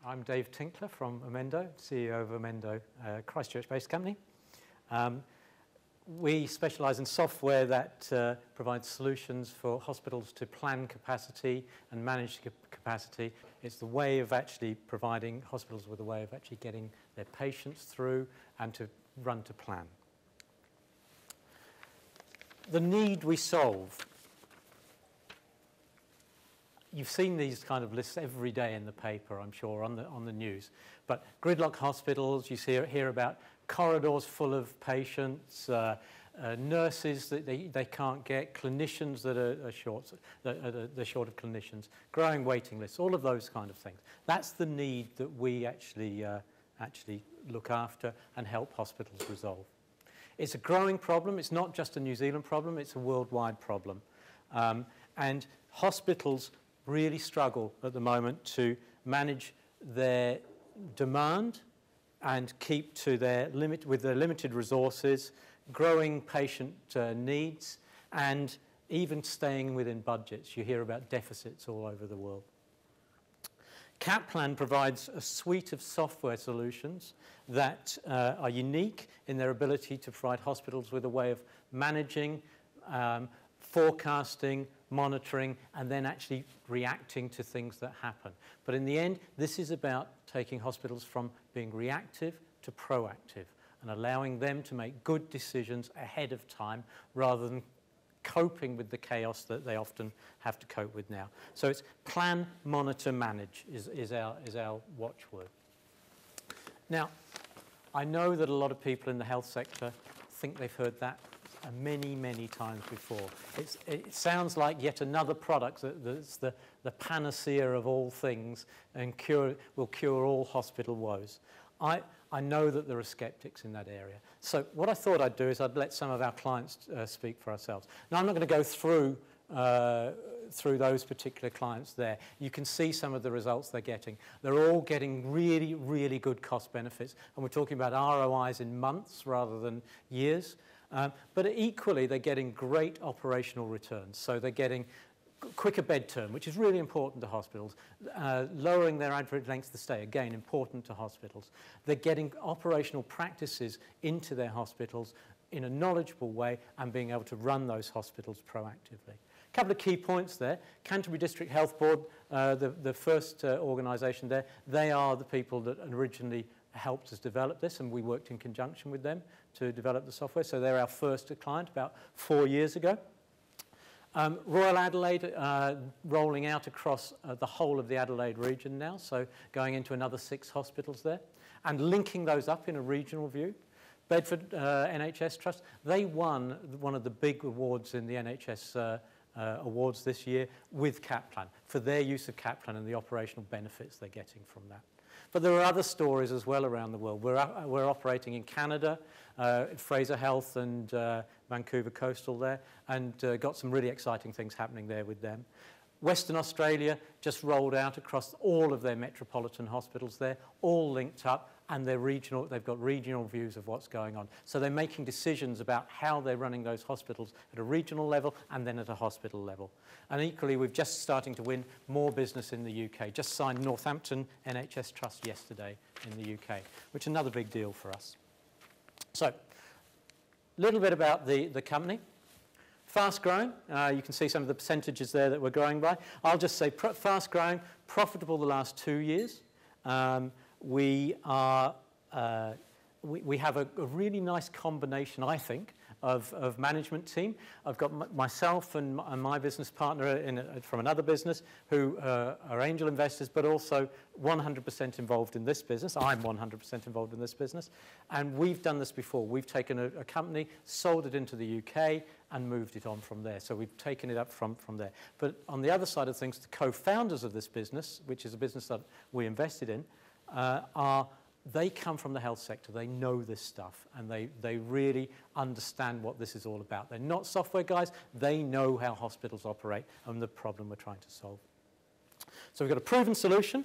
I'm Dave Tinkler from Amendo, CEO of Amendo, a Christchurch-based company. We specialise in software that provides solutions for hospitals to plan capacity and manage capacity. It's the way of actually providing hospitals with a way of actually getting their patients through and to run to plan. The need we solve. You've seen these kind of lists every day in the paper, I'm sure, on the news. But gridlock hospitals, you hear about corridors full of patients, nurses that they can't get, clinicians that are short, they're short of clinicians, growing waiting lists, all of those kind of things. That's the need that we actually look after and help hospitals resolve. It's a growing problem. It's not just a New Zealand problem. It's a worldwide problem. And hospitals really struggle at the moment to manage their demand and keep to their limit with their limited resources, growing patient needs, and even staying within budgets. You hear about deficits all over the world. Kaplan provides a suite of software solutions that are unique in their ability to provide hospitals with a way of managing, forecasting, monitoring, and then actually reacting to things that happen. But in the end, this is about taking hospitals from being reactive to proactive and allowing them to make good decisions ahead of time rather than coping with the chaos that they often have to cope with now. So it's plan, monitor, manage is our watchword. Now, I know that a lot of people in the health sector think they've heard that many, many times before. It sounds like yet another product that's the panacea of all things and will cure all hospital woes. I know that there are skeptics in that area. So what I thought I'd do is I'd let some of our clients speak for ourselves. Now, I'm not going to go through those particular clients there. You can see some of the results they're getting. They're all getting really, really good cost benefits. And we're talking about ROIs in months rather than years. But equally, they're getting great operational returns. So they're getting quicker bed turn, which is really important to hospitals, lowering their average length of stay, again, important to hospitals. They're getting operational practices into their hospitals in a knowledgeable way and being able to run those hospitals proactively. A couple of key points there. Canterbury District Health Board, the first organisation there, they are the people that originally helped us develop this, and we worked in conjunction with them to develop the software. So they're our first client about 4 years ago. Royal Adelaide rolling out across the whole of the Adelaide region now, so going into another 6 hospitals there, and linking those up in a regional view. Bedford NHS Trust, they won one of the big awards in the NHS awards this year with Kaplan for their use of Kaplan and the operational benefits they're getting from that. But there are other stories as well around the world. We're operating in Canada, Fraser Health and Vancouver Coastal there, and got some really exciting things happening there with them. Western Australia just rolled out across all of their metropolitan hospitals there, all linked up, and they've got regional views of what's going on. So they're making decisions about how they're running those hospitals at a regional level and then at a hospital level. And equally, we're just starting to win more business in the UK. Just signed Northampton NHS Trust yesterday in the UK, which is another big deal for us. So, a little bit about the company. Fast growing, you can see some of the percentages there that we're growing by. I'll just say fast growing, profitable the last 2 years. We have a really nice combination, I think, of management team. I've got myself and my business partner from another business who are angel investors, but also 100% involved in this business. I'm 100% involved in this business. And we've done this before. We've taken a company, sold it into the UK, and moved it on from there. So we've taken it up from there. But on the other side of things, the co-founders of this business, which is a business that we invested in, they come from the health sector. They know this stuff, and they really understand what this is all about. They're not software guys. They know how hospitals operate and the problem we're trying to solve. So we've got a proven solution.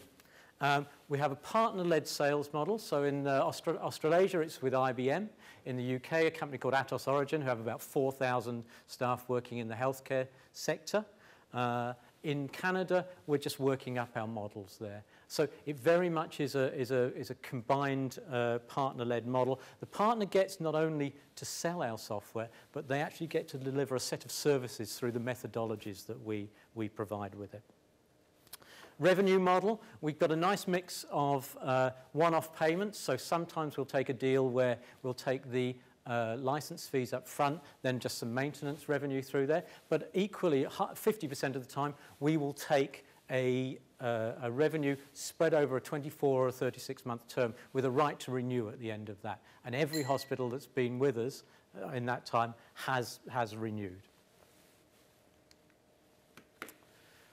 We have a partner-led sales model. So in Australasia, it's with IBM. In the UK, a company called Atos Origin, who have about 4,000 staff working in the healthcare sector. In Canada, we're just working up our models there. So it very much is a combined partner-led model. The partner gets not only to sell our software, but they actually get to deliver a set of services through the methodologies that we provide with it. Revenue model, we've got a nice mix of one-off payments. So sometimes we'll take a deal where we'll take the license fees up front, then just some maintenance revenue through there. But equally, 50% of the time, we will take a revenue spread over a 24 or 36-month term with a right to renew at the end of that. And every hospital that's been with us in that time has renewed.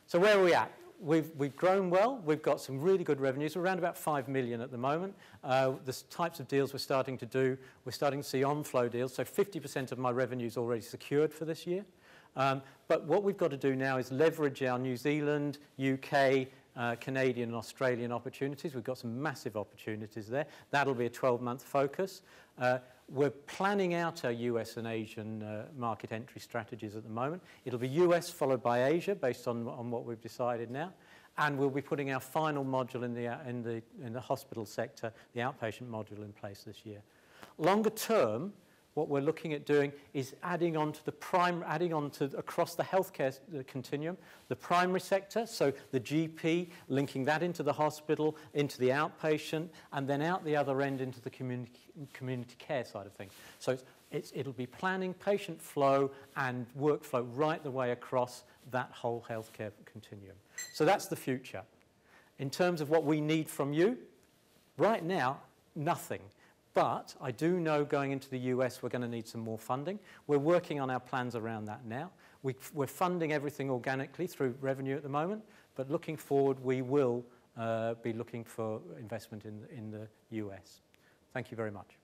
So where are we at? We've grown well. We've got some really good revenues. We're around about 5 million at the moment. The types of deals we're starting to do, we're starting to see on-flow deals. So 50% of my revenue is already secured for this year. But what we've got to do now is leverage our New Zealand, UK, Canadian and Australian opportunities. We've got some massive opportunities there. That'll be a 12-month focus. We're planning out our US and Asian market entry strategies at the moment. It'll be US followed by Asia based on what we've decided now. And we'll be putting our final module in the hospital sector, the outpatient module, in place this year. Longer term, what we're looking at doing is adding on to across the healthcare continuum, the primary sector, so the GP, linking that into the hospital, into the outpatient, and then out the other end into the community care side of things. So it'll be planning, patient flow, and workflow right the way across that whole healthcare continuum. So that's the future. In terms of what we need from you, right now, nothing. But I do know going into the US, we're going to need some more funding. We're working on our plans around that now. We're funding everything organically through revenue at the moment, but looking forward, we will be looking for investment in the US. Thank you very much.